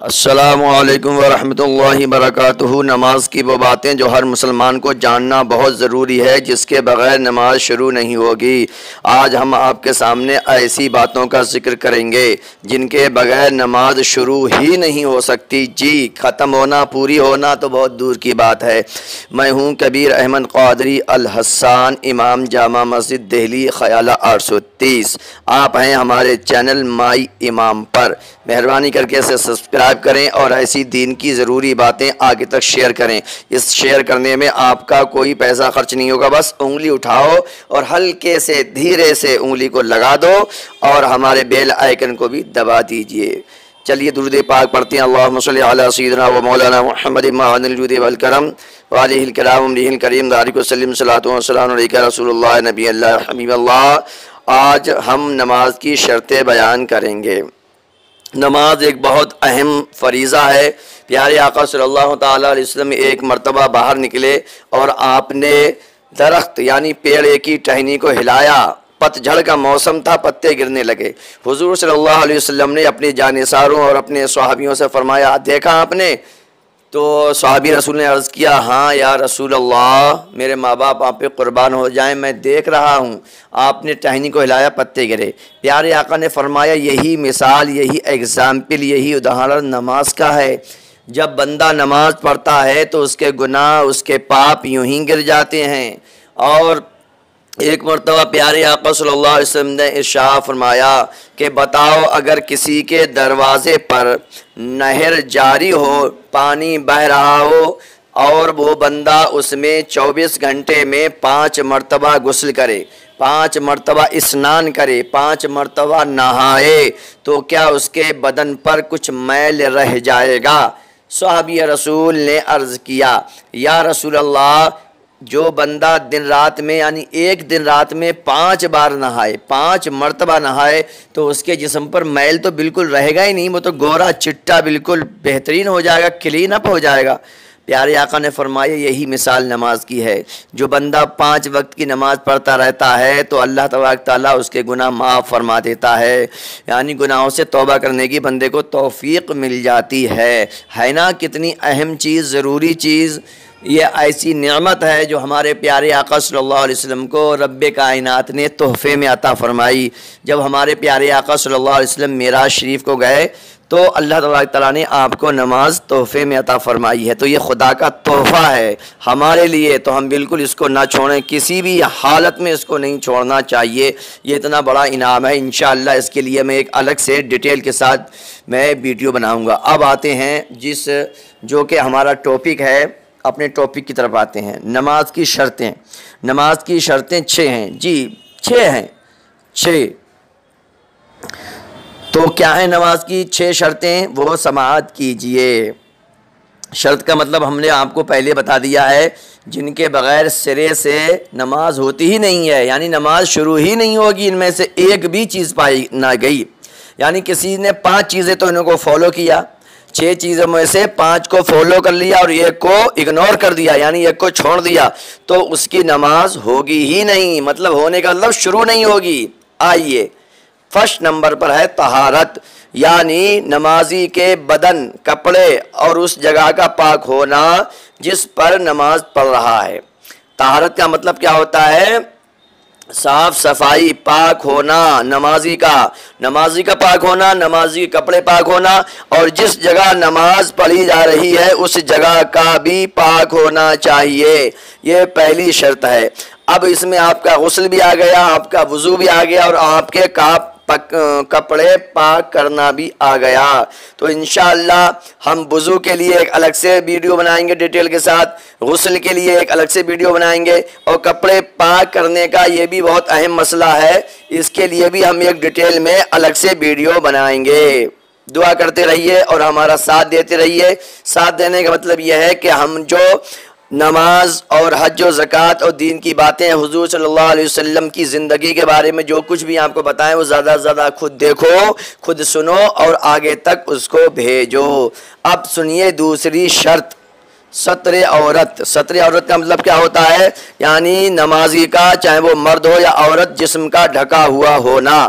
السلام علیکم ورحمۃ اللہ وبرکاتہ۔ نماز کی وہ باتیں جو ہر مسلمان کو جاننا بہت ضروری ہے، جس کے بغیر نماز شروع نہیں ہوگی۔ آج ہم آپ کے سامنے ایسی باتوں کا ذکر کریں گے جن کے بغیر نماز شروع ہی نہیں ہو سکتی۔ جی ختم ہونا، پوری ہونا تو بہت دور کی بات ہے۔ میں ہوں کبیر احمد قادری الحسان، امام جامع مسجد دہلی، خیالہ 830۔ آپ ہیں ہمارے چینل مائی امام پر۔ مہربانی کر کے اسے سبسکرائب کریں اور ایسی دین کی ضروری باتیں آگے تک شیئر کریں۔ اس شیئر کرنے میں آپ کا کوئی پیسہ خرچ نہیں ہوگا، بس انگلی اٹھاؤ اور ہلکے سے دھیرے سے انگلی کو لگا دو اور ہمارے بیل آئیکن کو بھی دبا دیجئے۔ چلیے درود پاک پڑھتے ہیں۔ اللہم صلی علی سیدنا و مولانا محمد معدن الجود والکرم وعلیہ الکرام امرہ الکریم دارک وسلم صلاۃ و سلام علیکہ رسول اللہ نبی اللہ حبیب اللہ۔ آج ہم نماز کی شرطیں بیان کریں گے۔ نماز ایک بہت اہم فریضہ ہے۔ پیارے آقا صلی اللہ تعالیٰ علیہ وسلم ایک مرتبہ باہر نکلے اور آپ نے درخت یعنی پیڑ کی ٹہنی کو ہلایا۔ پت جھڑ کا موسم تھا، پتے گرنے لگے۔ حضور صلی اللہ علیہ وسلم نے اپنے جانثاروں اور اپنے صحابیوں سے فرمایا، دیکھا آپ نے؟ تو صحابی رسول نے عرض کیا، ہاں یا رسول اللہ، میرے ماں باپ آپ پہ قربان ہو جائیں، میں دیکھ رہا ہوں۔ آپ نے ٹہنی کو ہلایا، پتے گرے۔ پیارے آقا نے فرمایا، یہی مثال، یہی ایگزامپل، یہی اداہرن نماز کا ہے۔ جب بندہ نماز پڑھتا ہے تو اس کے گناہ، اس کے پاپ یوں ہی گر جاتے ہیں۔ اور ایک مرتبہ پیارے آقا صلی اللہ علیہ وسلم نے ارشاد فرمایا کہ بتاؤ، اگر کسی کے دروازے پر نہر جاری ہو، پانی بہہ رہا ہو اور وہ بندہ اس میں 24 گھنٹے میں 5 مرتبہ غسل کرے، 5 مرتبہ اسنان کرے، 5 مرتبہ نہائے، تو کیا اس کے بدن پر کچھ میل رہ جائے گا؟ صحابی رسول نے عرض کیا، یا رسول اللہ، جو بندہ دن رات میں یعنی ایک دن رات میں 5 بار نہائے، 5 مرتبہ نہائے، تو اس کے جسم پر میل تو بالکل رہے گا ہی نہیں، وہ تو گورا چٹا بالکل بہترین ہو جائے گا، کلین اپ ہو جائے گا۔ پیارے آقا نے فرمایا، یہی مثال نماز کی ہے۔ جو بندہ 5 وقت کی نماز پڑھتا رہتا ہے تو اللہ تبارک تعالیٰ اس کے گناہ معاف فرما دیتا ہے، یعنی گناہوں سے توبہ کرنے کی بندے کو توفیق مل جاتی ہے نا؟ کتنی اہم چیز، ضروری چیز، یہ ایسی نعمت ہے جو ہمارے پیارے آقا صلی اللہ علیہ وسلم کو رب کائنات نے تحفے میں عطا فرمائی۔ جب ہمارے پیارے آقا صلی اللہ علیہ وسلم معراج شریف کو گئے تو اللہ تبارک تعالیٰ نے آپ کو نماز تحفے میں عطا فرمائی ہے، تو یہ خدا کا تحفہ ہے ہمارے لیے، تو ہم بالکل اس کو نہ چھوڑیں، کسی بھی حالت میں اس کو نہیں چھوڑنا چاہیے۔ یہ اتنا بڑا انعام ہے، انشاءاللہ اس کے لیے میں ایک الگ سے ڈیٹیل کے ساتھ میں ویڈیو بناؤں گا۔ اب آتے ہیں جو کہ ہمارا ٹاپک ہے، اپنے ٹاپک کی طرف آتے ہیں۔ نماز کی شرطیں۔ نماز کی شرطیں 6 ہیں۔ جی 6 ہیں، 6۔ تو کیا ہیں نماز کی 6 شرطیں؟ وہ سماعت کیجئے۔ شرط کا مطلب ہم نے آپ کو پہلے بتا دیا ہے، جن کے بغیر سرے سے نماز ہوتی ہی نہیں ہے، یعنی نماز شروع ہی نہیں ہوگی۔ ان میں سے ایک بھی چیز پائی نہ گئی، یعنی کسی نے 5 چیزیں تو انہوں کو فالو کیا، 6 چیزوں میں سے 5 کو فالو کر لیا اور ایک کو اگنور کر دیا، یعنی ایک کو چھوڑ دیا، تو اس کی نماز ہوگی ہی نہیں، مطلب ہونے کا مطلب شروع نہیں ہوگی۔ آئیے، فرسٹ نمبر پر ہے طہارت، یعنی نمازی کے بدن، کپڑے اور اس جگہ کا پاک ہونا جس پر نماز پڑھ رہا ہے۔ طہارت کا مطلب کیا ہوتا ہے؟ صاف صفائی، پاک ہونا نمازی کا پاک ہونا، نمازی کے کپڑے پاک ہونا، اور جس جگہ نماز پڑھی جا رہی ہے اس جگہ کا بھی پاک ہونا چاہیے۔ یہ پہلی شرط ہے۔ اب اس میں آپ کا غسل بھی آ گیا، آپ کا وضو بھی آ گیا، اور آپ کے کپڑے پاک کرنا بھی آ گیا۔ تو انشاءاللہ ہم وضو کے لیے ایک الگ سے ویڈیو بنائیں گے ڈیٹیل کے ساتھ، غسل کے لیے ایک الگ سے ویڈیو بنائیں گے، اور کپڑے پاک کرنے کا یہ بھی بہت اہم مسئلہ ہے، اس کے لیے بھی ہم ایک ڈیٹیل میں الگ سے ویڈیو بنائیں گے۔ دعا کرتے رہیے اور ہمارا ساتھ دیتے رہیے۔ ساتھ دینے کا مطلب یہ ہے کہ ہم جو نماز اور حج و زکوٰۃ اور دین کی باتیں حضور صلی اللہ علیہ وسلم کی زندگی کے بارے میں جو کچھ بھی آپ کو بتائیں، وہ زیادہ سے زیادہ خود دیکھو، خود سنو اور آگے تک اس کو بھیجو۔ اب سنیے دوسری شرط، ستر عورت۔ ستر عورت کا مطلب کیا ہوتا ہے؟ یعنی نمازی کا، چاہے وہ مرد ہو یا عورت، جسم کا ڈھکا ہوا ہونا۔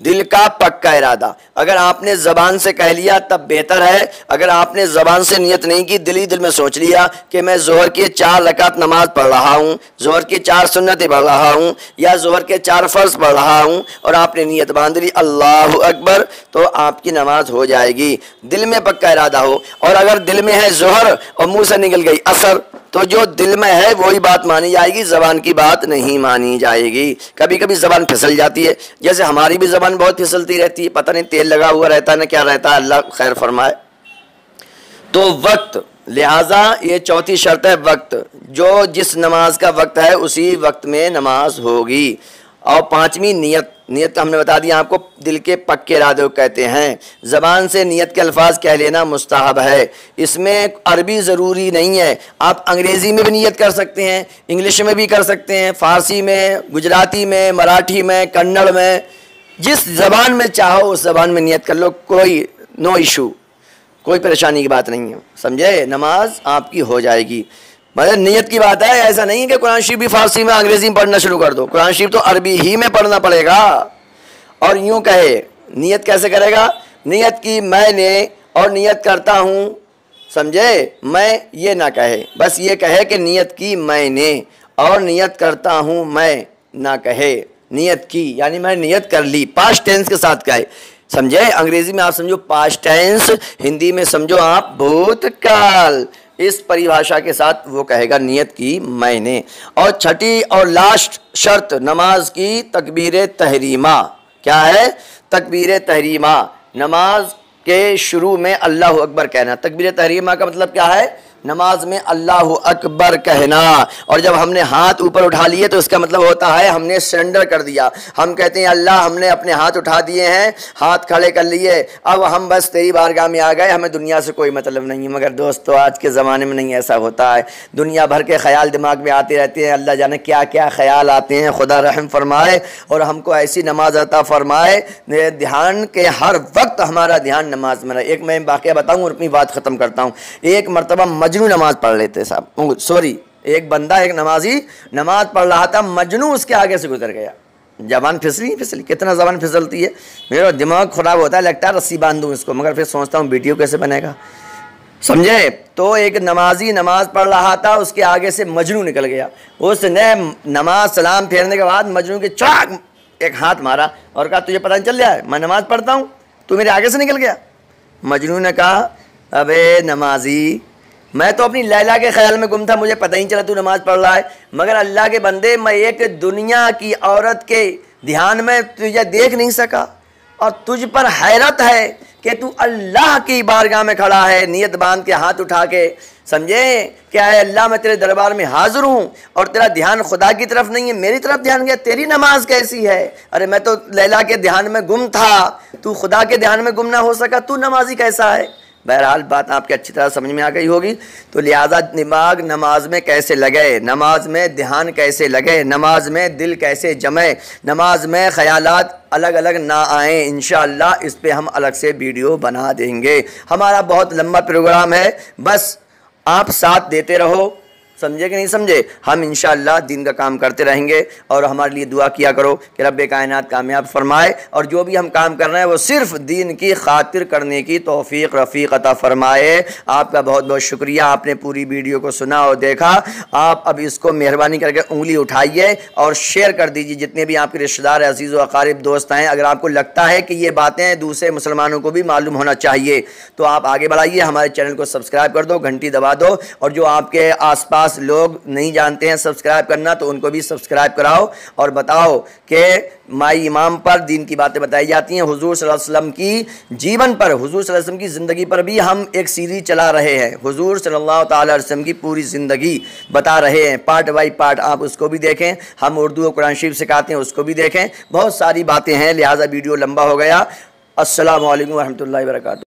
دل کا پکا ارادہ. اگر آپ نے زبان سے کہہ لیا تب بہتر ہے. اگر آپ نے زبان سے نیت نہیں کی، دل ہی دل میں سوچ لیا کہ میں ظہر کی 4 رکعت نماز پڑھ رہا ہوں، ظہر کی 4 سنتیں پڑھ رہا ہوں، یا ظہر کے 4 فرض پڑھ رہا ہوں، اور آپ نے نیت باندھ لی اللہ اکبر، تو آپ کی نماز ہو جائے گی. دل میں پکا ارادہ ہو. اور اگر دل میں ہے ظہر اور منہ سے نکل گئی عصر، تو جو دل میں ہے وہی بات مانی جائے گی، زبان کی بات نہیں مانی جائے گی. کبھی کبھی زبان پھسل جاتی ہے، جیسے ہماری بھی زبان بہت پھسلتی رہتی ہے، پتہ نہیں تیل لگا ہوا رہتا ہے نہ کیا رہتا ہے، اللہ خیر فرمائے. تو وقت، لہٰذا یہ چوتھی شرط ہے وقت. جو جس نماز کا وقت ہے اسی وقت میں نماز ہوگی. اور 5ویں نیت. نیت کا ہم نے بتا دیا آپ کو، دل کے پکے ارادے کو کہتے ہیں. زبان سے نیت کے الفاظ کہہ لینا مستحب ہے. اس میں عربی ضروری نہیں ہے، آپ انگریزی میں بھی نیت کر سکتے ہیں، انگلش میں بھی کر سکتے ہیں، فارسی میں، گجراتی میں، مراٹھی میں، کنڑ میں، جس زبان میں چاہو اس زبان میں نیت کر لو، کوئی نو ایشو، کوئی پریشانی کی بات نہیں ہے. سمجھے؟ نماز آپ کی ہو جائے گی. مگر نیت کی بات ہے، ایسا نہیں کہ قرآن شریف بھی فارسی میں انگریزی میں پڑھنا شروع کر دو. قرآن شریف تو عربی ہی میں پڑھنا پڑے گا. اور یوں کہے، نیت کیسے کرے گا؟ نیت کی میں نے اور نیت کرتا ہوں. سمجھے؟ میں یہ نہ کہے، بس یہ کہے کہ نیت کی میں نے، اور نیت کرتا ہوں میں نہ کہے. نیت کی یعنی میں نیت کر لی، پاسٹ ٹینس کے ساتھ کہے. سمجھے؟ انگریزی میں آپ سمجھو پاسٹ ٹینس، ہندی میں سمجھو آپ بھوت کال. اس پریبھاشا کے ساتھ وہ کہے گا نیت کی میں نے. اور چھٹی اور لاسٹ شرط نماز کی تکبیر تحریمہ. کیا ہے؟ تکبیر تحریمہ. نماز کے شروع میں اللہ اکبر کہنا. تکبیر تحریمہ کا مطلب کیا ہے؟ نماز میں اللہ اکبر کہنا. اور جب ہم نے ہاتھ اوپر اٹھا لیے تو اس کا مطلب ہوتا ہے ہم نے سرنڈر کر دیا. ہم کہتے ہیں اللہ ہم نے اپنے ہاتھ اٹھا دیے ہیں، ہاتھ کھڑے کر لیے، اب ہم بس تیری بارگاہ میں آ گئے، ہمیں دنیا سے کوئی مطلب نہیں ہے. مگر دوستو آج کے زمانے میں نہیں ایسا ہوتا ہے. دنیا بھر کے خیال دماغ میں آتے رہتے ہیں، اللہ جانے کیا کیا خیال آتے ہیں. خدا رحم فرمائے اور ہم کو ایسی نماز عطا فرمائے دھیان کے ہر وقت ہمارا دھیان نماز میں رہے. ایک میں واقعہ بتاؤں اور اپنی بات ختم کرتا ہوں. ایک مرتبہ مجنو نماز پڑھ لیتے صاحب، سوری، ایک بندہ، ایک نمازی نماز پڑھ رہا تھا، مجنو اس کے آگے سے گزر گیا. زبان پھسلی. کتنا زبان پھسلتی ہے، میرا دماغ خراب ہوتا ہے، لگتا ہے رسی باندھوں اس کو، مگر پھر سوچتا ہوں ویڈیو کیسے بنے گا. سمجھے؟ تو ایک نمازی نماز پڑھ رہا تھا، اس کے آگے سے مجنو نکل گیا. اس نے نماز سلام پھیرنے کے بعد مجنو کے چاک ایک ہاتھ مارا اور کہا تجھے پتہ نہیں چل رہا ہے میں نماز پڑھتا ہوں، تو میرے آگے سے نکل گیا. مجنو نے کہا ابے نمازی، میں تو اپنی لیلا کے خیال میں گم تھا، مجھے پتہ ہی نہیں چلا تو نماز پڑھ رہا ہے، مگر اللہ کے بندے میں ایک دنیا کی عورت کے دھیان میں تجھے دیکھ نہیں سکا، اور تجھ پر حیرت ہے کہ تو اللہ کی بارگاہ میں کھڑا ہے نیت باندھ کے ہاتھ اٹھا کے. سمجھے؟ کیا ہے اللہ میں تیرے دربار میں حاضر ہوں اور تیرا دھیان خدا کی طرف نہیں ہے، میری طرف دھیان گیا. تیری نماز کیسی ہے؟ ارے میں تو لیلا کے دھیان میں گم تھا، تو خدا کے دھیان میں گم نہ ہو سکا، تو نمازی کیسا ہے؟ بہرحال بات آپ کے اچھی طرح سمجھ میں آ گئی ہوگی. تو لہٰذا دماغ نماز میں کیسے لگے، نماز میں دھیان کیسے لگے، نماز میں دل کیسے جمے، نماز میں خیالات الگ الگ نہ آئیں، انشاءاللہ اس پہ ہم الگ سے ویڈیو بنا دیں گے. ہمارا بہت لمبا پروگرام ہے، بس آپ ساتھ دیتے رہو. سمجھے کہ نہیں سمجھے؟ ہم انشاءاللہ دین کا کام کرتے رہیں گے، اور ہمارے لیے دعا کیا کرو کہ رب کائنات کامیاب فرمائے، اور جو بھی ہم کام کر رہے ہیں وہ صرف دین کی خاطر کرنے کی توفیق رفیق عطا فرمائے. آپ کا بہت بہت شکریہ، آپ نے پوری ویڈیو کو سنا اور دیکھا. آپ اب اس کو مہربانی کر کے انگلی اٹھائیے اور شیئر کر دیجیے جتنے بھی آپ کے رشتہ دار عزیز و اقارب دوست ہیں. اگر آپ کو لگتا ہے کہ یہ باتیں دوسرے مسلمانوں کو بھی معلوم ہونا چاہیے تو آپ آگے بڑھائیے، ہمارے چینل کو سبسکرائب کر دو، گھنٹی دبا دو، اور جو آپ کے آس پاس لوگ نہیں جانتے ہیں سبسکرائب کرنا تو ان کو بھی سبسکرائب کراؤ، اور بتاؤ کہ مائی امام پر دین کی باتیں بتائی جاتی ہیں. حضور صلی اللہ علیہ وسلم کی جیون پر، حضور صلی اللہ علیہ وسلم کی زندگی پر بھی ہم ایک سیریز چلا رہے ہیں. حضور صلی اللہ تعالی علیہ وسلم کی پوری زندگی بتا رہے ہیں، پارٹ بائی پارٹ. آپ اس کو بھی دیکھیں. ہم اردو اور قرآن شریف سکھاتے ہیں، اس کو بھی دیکھیں. بہت ساری باتیں ہیں، لہٰذا ویڈیو لمبا ہو گیا. السلام علیکم ورحمۃ اللہ وبرکاتہ.